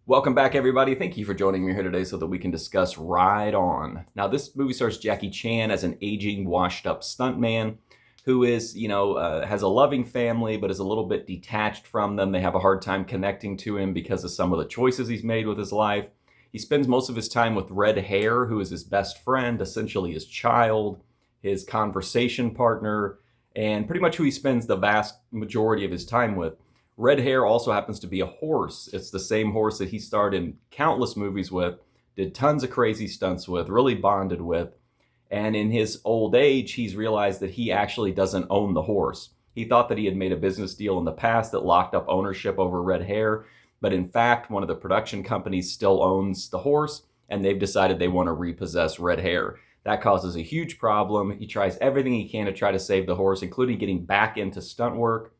Welcome back, everybody. Thank you for joining me here today so that we can discuss Ride On. Now, this movie stars Jackie Chan as an aging, washed-up stuntman who is, has a loving family but is a little bit detached from them. They have a hard time connecting to him because of some of the choices he's made with his life. He spends most of his time with Red Hare, who is his best friend, essentially his child, his conversation partner, and pretty much who he spends the vast majority of his time with. Red Hare also happens to be a horse. It's the same horse that he starred in countless movies with, did tons of crazy stunts with, really bonded with. And in his old age, he's realized that he actually doesn't own the horse. He thought that he had made a business deal in the past that locked up ownership over Red Hare, but in fact, one of the production companies still owns the horse, and they've decided they want to repossess Red Hare. That causes a huge problem. He tries everything he can to try to save the horse, including getting back into stunt work.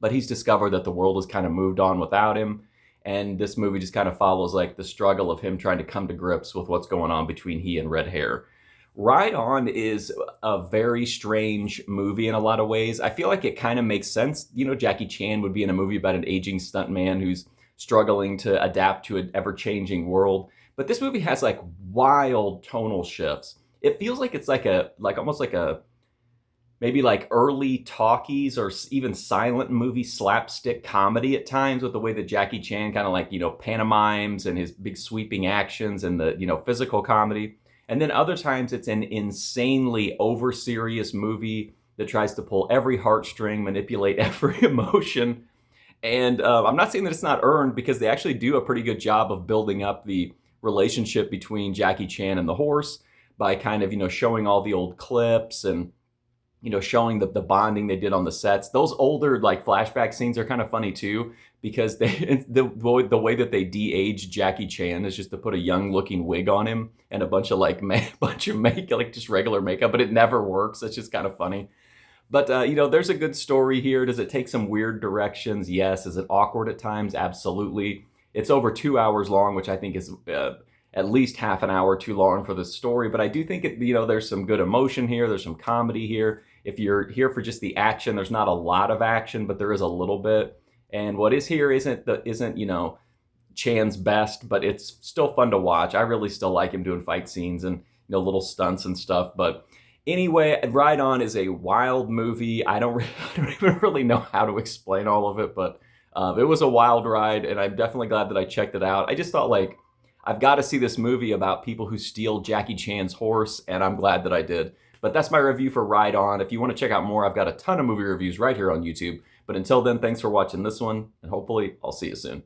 But he's discovered that the world has kind of moved on without him. And this movie just kind of follows like the struggle of him trying to come to grips with what's going on between he and Red Hare. Ride On is a very strange movie in a lot of ways. I feel like it kind of makes sense. Jackie Chan would be in a movie about an aging stuntman who's struggling to adapt to an ever-changing world. But this movie has like wild tonal shifts. It feels like it's like almost like a maybe like early talkies or even silent movie slapstick comedy at times, with the way that Jackie Chan kind of like, pantomimes and his big sweeping actions and the, physical comedy. And then other times it's an insanely over serious movie that tries to pull every heartstring, manipulate every emotion. And I'm not saying that it's not earned, because they actually do a pretty good job of building up the relationship between Jackie Chan and the horse by kind of, showing all the old clips and showing the bonding they did on the sets. Those older like flashback scenes are kind of funny too, because the way that they de-age Jackie Chan is just to put a young looking wig on him and a bunch of makeup, like just regular makeup, but it never works. It's just kind of funny. But there's a good story here. Does it take some weird directions? Yes. Is it awkward at times? Absolutely. It's over 2 hours long, which I think is at least half an hour too long for the story. But I do think there's some good emotion here. There's some comedy here. If you're here for just the action, there's not a lot of action, but there is a little bit. And what is here isn't Chan's best, but it's still fun to watch. I really still like him doing fight scenes and little stunts and stuff. But anyway, Ride On is a wild movie. I don't even really know how to explain all of it, but it was a wild ride, and I'm definitely glad that I checked it out. I just thought like, I've got to see this movie about people who steal Jackie Chan's horse, and I'm glad that I did. But that's my review for Ride On. If you want to check out more, I've got a ton of movie reviews right here on YouTube. But until then, thanks for watching this one, and hopefully I'll see you soon.